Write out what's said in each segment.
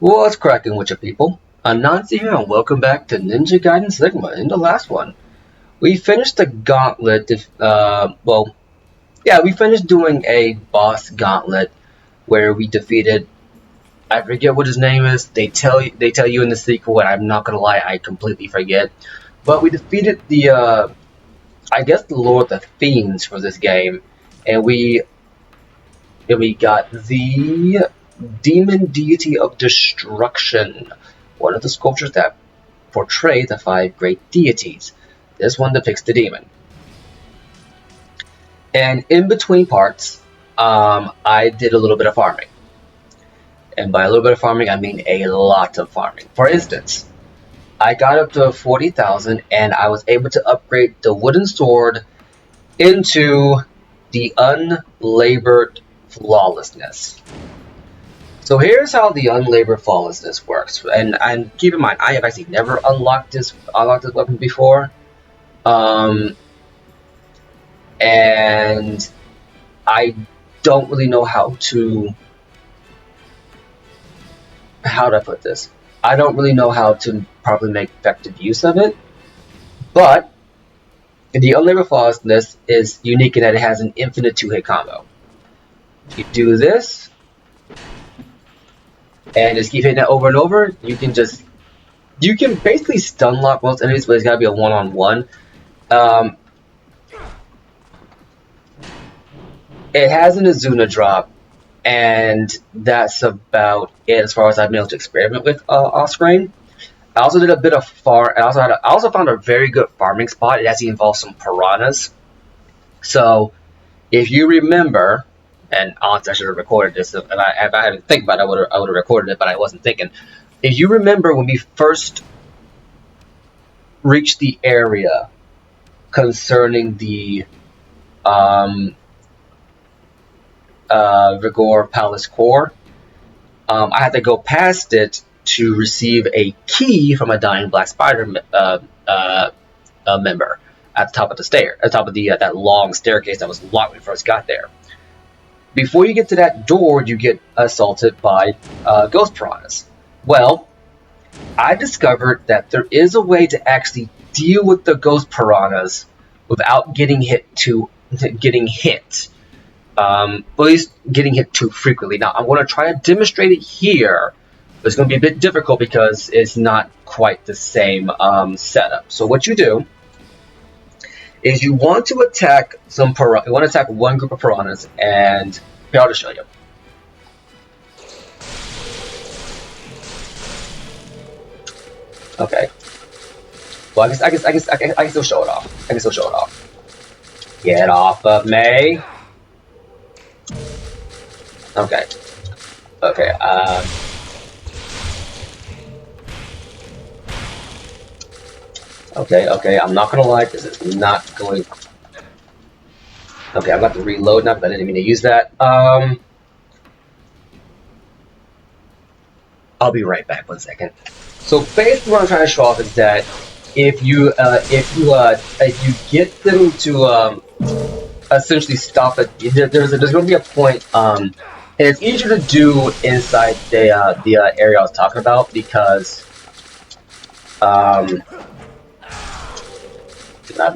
What's cracking with you people? Anansi here and welcome back to Ninja Gaiden Sigma. In the last one, we finished the gauntlet, we finished doing a boss gauntlet where we defeated, I forget what his name is, they tell you in the sequel, and I'm not gonna lie, I completely forget. But we defeated I guess the Lord of the Fiends for this game, and we got the Demon Deity of Destruction, one of the sculptures that portray the 5 great deities. This one depicts the demon. And in between parts, I did a little bit of farming. And by a little bit of farming, I mean a lot of farming. For instance, I got up to 40,000 and I was able to upgrade the wooden sword into the unlabored flawlessness. So here's how the unlabored flawlessness works, and keep in mind, I have actually never unlocked this weapon before, and I don't really know how to put this. I don't really know how to properly make effective use of it, but the unlabored flawlessness is unique in that it has an infinite 2-hit combo. If you do this and just keep hitting it over and over, you can basically stun lock most enemies, but it's gotta be a one-on-one. It has an Azuna drop, and that's about it as far as I've been able to experiment with off screen. I also did a bit of I also found a very good farming spot. It actually involves some piranhas. So if you remember, and honestly, I should have recorded this. If I hadn't think about it, I would have recorded it, but I wasn't thinking. If you remember when we first reached the area concerning the Vigoor Palace Core, I had to go past it to receive a key from a dying Black Spider member at the top of the that long staircase that was locked when we first got there. Before you get to that door, you get assaulted by ghost piranhas. Well, I discovered that there is a way to actually deal with the ghost piranhas without getting hit, at least getting hit too frequently. Now, I'm going to try to demonstrate it here, but it's going to be a bit difficult because it's not quite the same setup. So what you do is you want to attack one group of piranhas, and here, I'll just show you. Okay. Well, I can still show it off. Get off of me. Okay. Okay, I'm not gonna lie, this is not going... Okay, I'm about to reload now, but I didn't mean to use that. I'll be right back, 1 second. So basically what I'm trying to show off is that if you get them to essentially stop it, there's going to be a point, and it's easier to do inside the area I was talking about because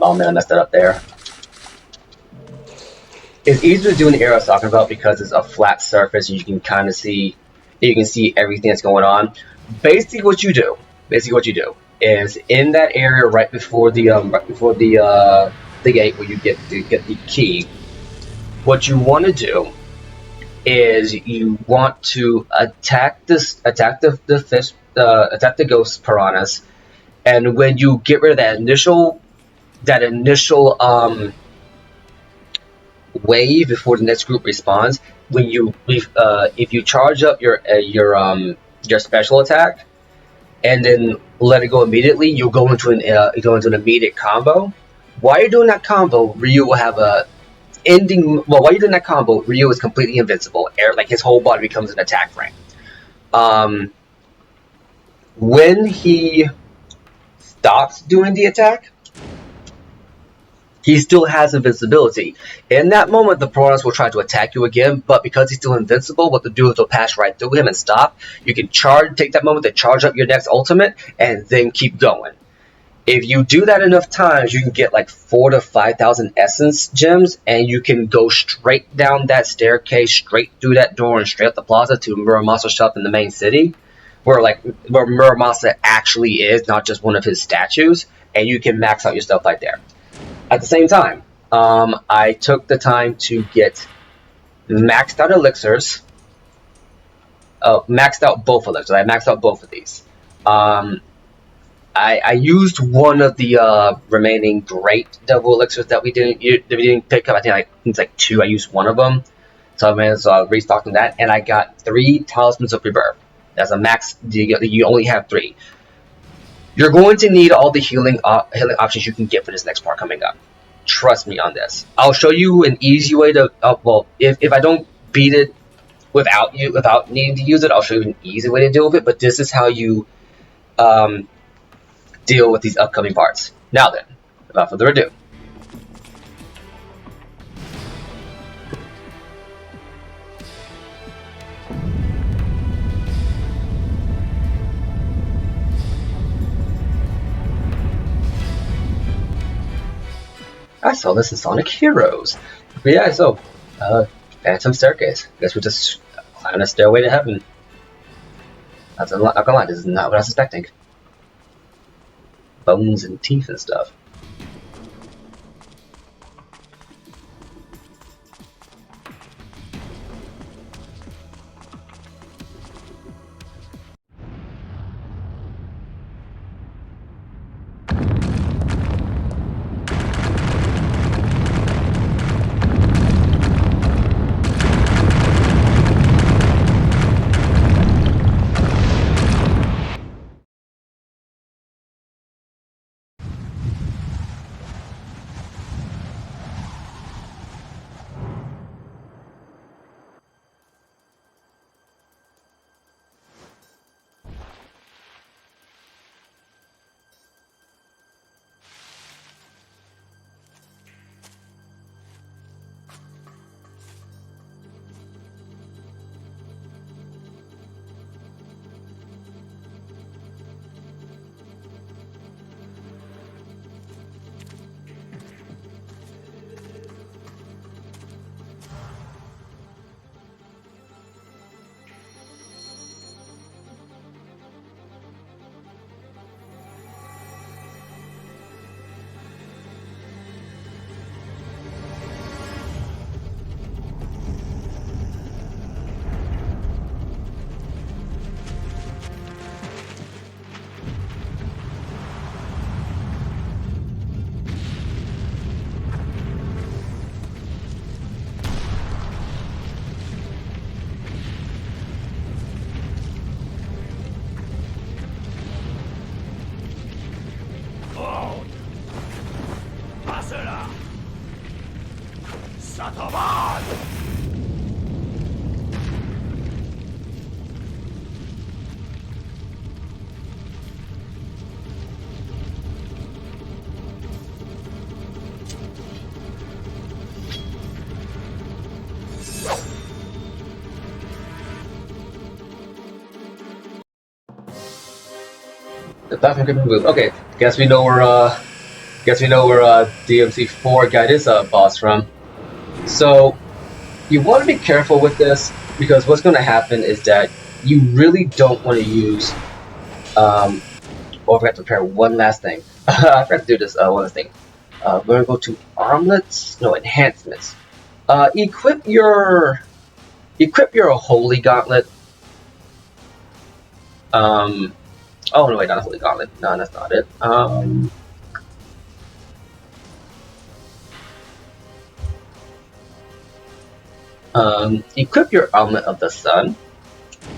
oh man, I messed that up there. It's easier to do in the area I was talking about because it's a flat surface and you can kind of see everything that's going on. Basically what you do is in that area right before the gate where you get the key. What you want to do is you want to attack the ghost piranhas, and when you get rid of that initial wave before the next group responds, if you charge up your special attack and then let it go immediately, you'll go into an immediate combo. While you're doing that combo, Ryu will have a ending. Well, while you're doing that combo, Ryu is completely invincible. Like his whole body becomes an attack frame. When he stops doing the attack, he still has invincibility. In that moment, the Piranhas will try to attack you again, but because he's still invincible, what they'll do is they'll pass right through him and stop. You can take that moment to charge up your next ultimate, and then keep going. If you do that enough times, you can get like 4,000 to 5,000 essence gems, and you can go straight down that staircase, straight through that door, and straight up the plaza to Muramasa's shop in the main city, where Muramasa actually is, not just one of his statues, and you can max out your stuff right there. At the same time, I took the time to get maxed out elixirs. Maxed out both elixirs. I maxed out both of these. I used one of the remaining great double elixirs that we didn't pick up. I think it's like 2. I used one of them, so I restocked on that, and I got 3 talismans of rebirth. That's a max. You only have 3. You're going to need all the healing options you can get for this next part coming up. Trust me on this. I'll show you an easy way to. Well, if I don't beat it without needing to use it, I'll show you an easy way to deal with it. But this is how you deal with these upcoming parts. Now then, without further ado. I saw this in Sonic Heroes. But yeah, so, Phantom Staircase. Guess we just climb a stairway to heaven. Not gonna lie, this is not what I was expecting. Bones and teeth and stuff. The platform can move. Okay, guess we know where DMC4 got his boss from. So you want to be careful with this, because what's going to happen is that you really don't want to use. Oh, I forgot to prepare one last thing. I forgot to do this one last thing. We're gonna go to armlets. No, enhancements. Equip your holy gauntlet. Oh no, wait, not a holy gauntlet. No, that's not it. Equip your armlet of the sun,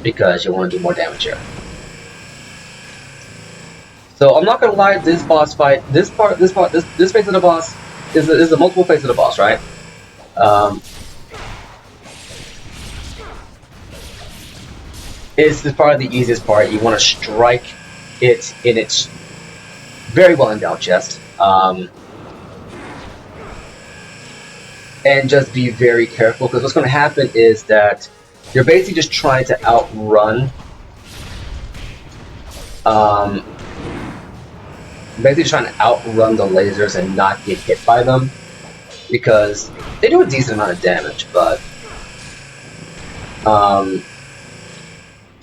because you want to do more damage here. So I'm not gonna lie, this boss fight, this phase of the boss is a multiple phase of the boss, right? This is probably the easiest part. You want to strike it in its very well endowed chest. and just be very careful, because what's going to happen is that you're basically just trying to outrun, basically trying to outrun the lasers and not get hit by them, because they do a decent amount of damage, but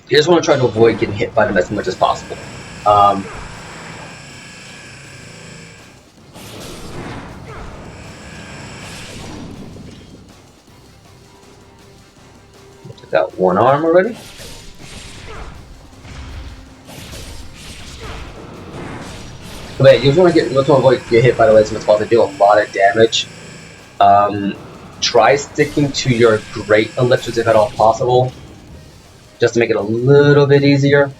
you just want to try to avoid getting hit by them as much as possible. Got one arm already. But you just want to avoid get hit by the lasers as possible. They do a lot of damage. Try sticking to your great elixirs if at all possible, just to make it a little bit easier,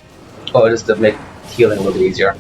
or just to make healing a little bit easier.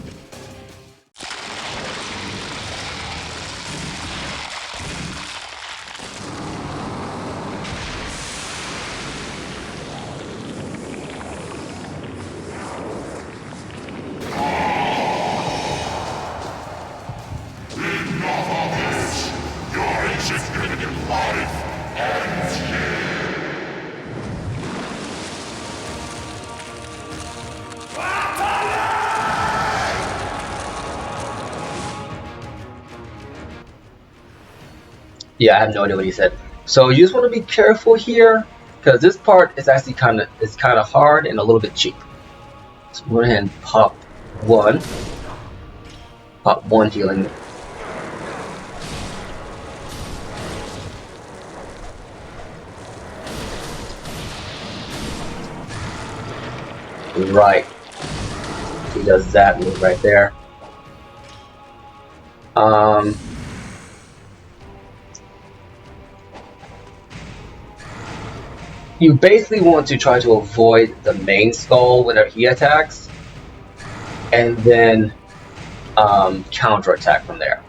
Yeah, I have no idea what he said. So you just want to be careful here, because this part is actually kind of hard and a little bit cheap. So go ahead and pop one healing. Right, he does that move right there. You basically want to try to avoid the main skull whenever he attacks, and then counter attack from there.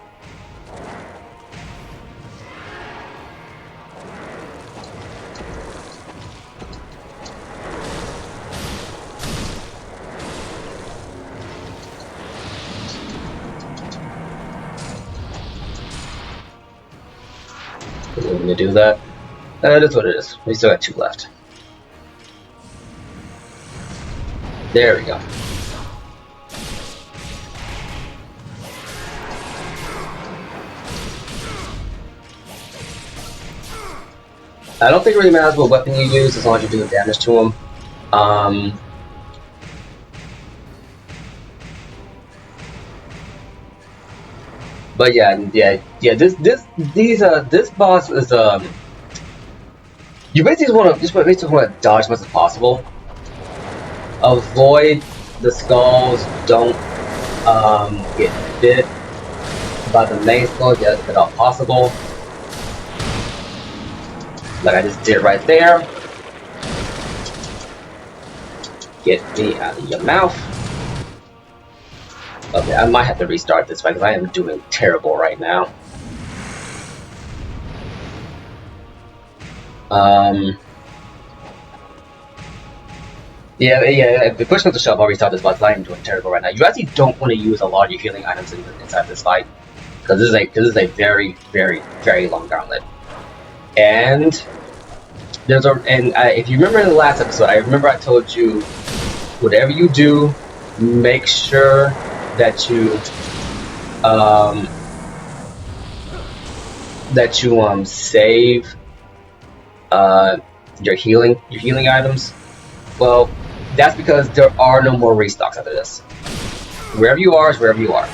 We're going to do that. That is what it is. We still got 2 left. There we go. I don't think it really matters what weapon you use as long as you're doing damage to him. But yeah. This boss is you basically want to dodge as much as possible. Avoid the skulls. Don't get bit by the main skull if at all possible. Like I just did right there. Get me out of your mouth. Okay, I might have to restart this fight because I am doing terrible right now. Yeah, if the push comes to shove, I'll restart this fight because I am doing terrible right now. You actually don't want to use a lot of your healing items inside this fight, because this is a very, very, very long gauntlet. And if you remember in the last episode, I told you, whatever you do, make sure that you save your healing items. Well, that's because there are no more restocks after this. Wherever you are is wherever you are.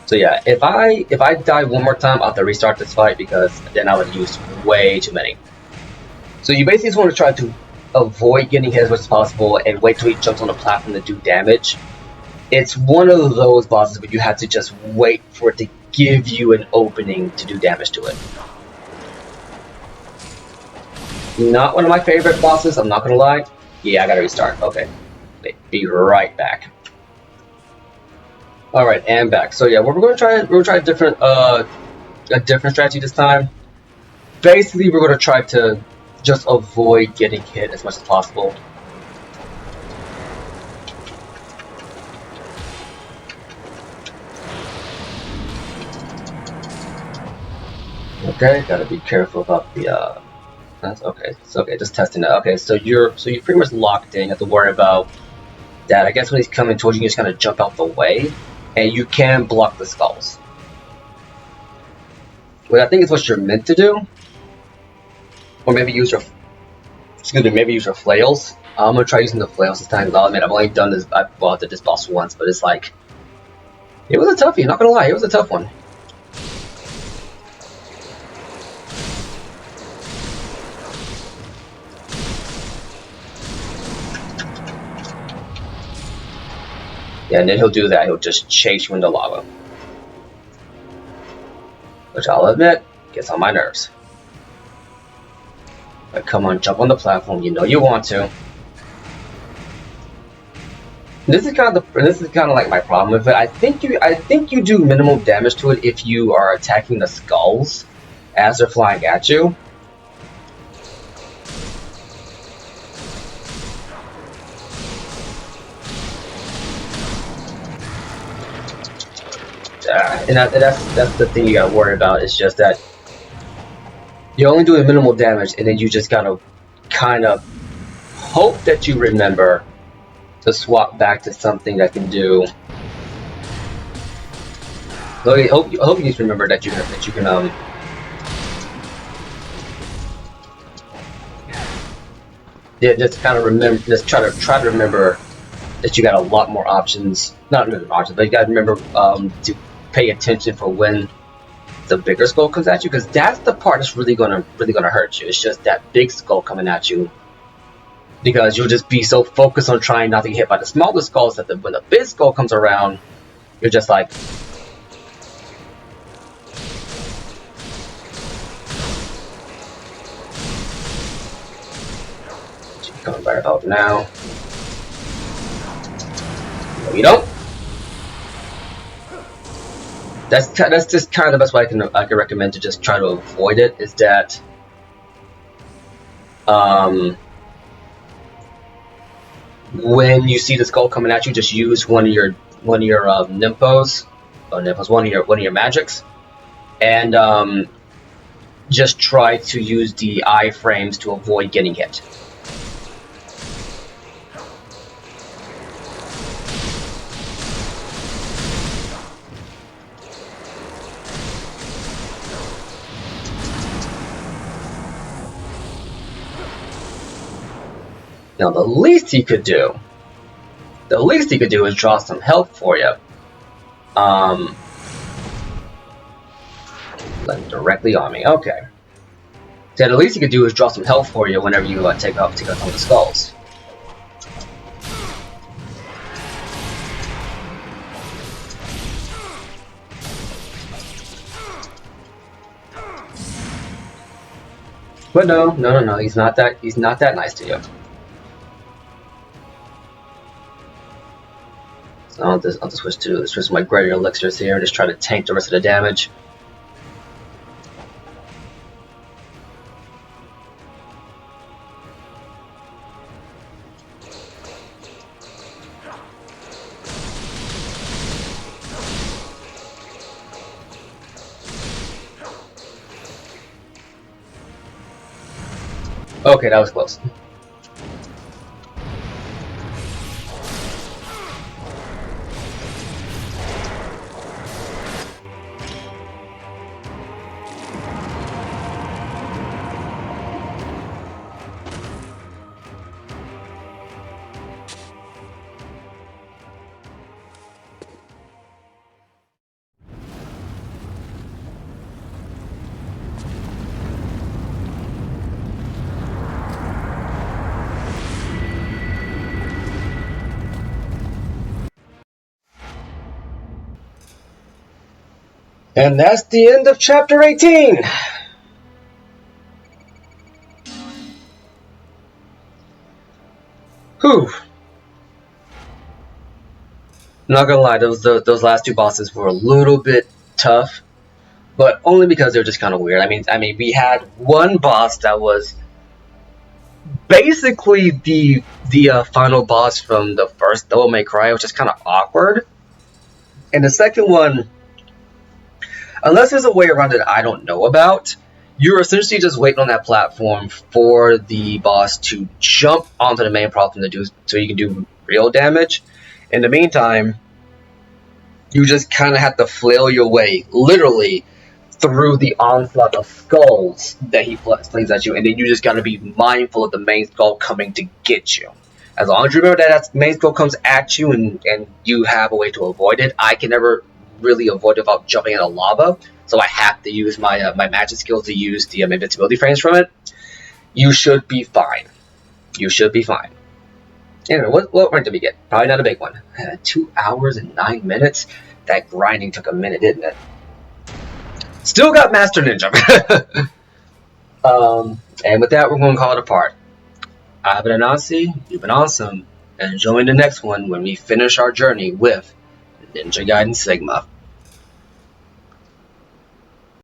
So yeah, if I die one more time, I'll have to restart this fight because then I would use way too many. So you basically just want to try to avoid getting hit as much as possible and wait till he jumps on the platform to do damage. It's one of those bosses where you have to just wait for it to give you an opening to do damage to it. Not one of my favorite bosses, I'm not gonna lie. Yeah, I gotta restart. Okay. Be right back. Alright, and back. So yeah, we're gonna try a different strategy this time. Basically, we're gonna try to just avoid getting hit as much as possible. Okay, gotta be careful about the that's okay. It's okay, just testing it. Okay, so you're pretty much locked in. You have to worry about that. I guess when he's coming towards you, you just kind of jump out the way, and you can block the skulls. What I think is what you're meant to do, or maybe use your maybe use your flails. I'm gonna try using the flails this time. I'll admit I've only done this. I did this boss once, but it's like it was a toughie. Not gonna lie, it was a tough one. Yeah, and then he'll do that. He'll just chase you into lava, which I'll admit gets on my nerves. But come on, jump on the platform. You know you want to. This is kind of like my problem with it. I think you do minimal damage to it if you are attacking the skulls as they're flying at you. And that's the thing you gotta worry about. It's just that you're only doing minimal damage, and then you just gotta kind of hope that you remember to swap back to something that can do. I hope you just remember that you can yeah, just kind of remember, just try to remember that you got a lot more options. Not really options, but you gotta remember to pay attention for when the bigger skull comes at you, because that's the part that's really gonna hurt you. It's just that big skull coming at you, because you'll just be so focused on trying not to get hit by the smaller skulls that when the big skull comes around, you're just like, coming right about now. No, you don't. That's just kind of the best way I can recommend to just try to avoid it. Is that when you see the skull coming at you, just use one of your nimpos, one of your magics, and just try to use the iframes to avoid getting hit. Now, the least he could do is draw some help for you. Like directly on me. Okay. So the least he could do is draw some help for you whenever you take out some of the skulls. But no, he's not that nice to you. So I'll just switch to my greater elixirs here and just try to tank the rest of the damage. Okay, that was close. And that's the end of chapter 18. Whew. Not gonna lie, those last two bosses were a little bit tough, but only because they're just kind of weird. I mean, we had one boss that was basically the final boss from the first Devil May Cry, which is kind of awkward. And the second one, unless there's a way around it I don't know about, You're essentially just waiting on that platform for the boss to jump onto the main platform to do so you can do real damage. In the meantime, you just kind of have to flail your way, literally, through the onslaught of skulls that he flings at you, and then you just got to be mindful of the main skull coming to get you. As long as you remember that main skull comes at you and you have a way to avoid it, I can never really avoid it without jumping in the lava, so I have to use my my magic skills to use the invincibility frames from it. You should be fine. You should be fine. Anyway, what rank did we get? Probably not a big one. 2 hours and 9 minutes? That grinding took a minute, didn't it? Still got Master Ninja. And with that, we're going to call it a part. I've been Anansi, you've been awesome, and join the next one when we finish our journey with Ninja Gaiden Sigma.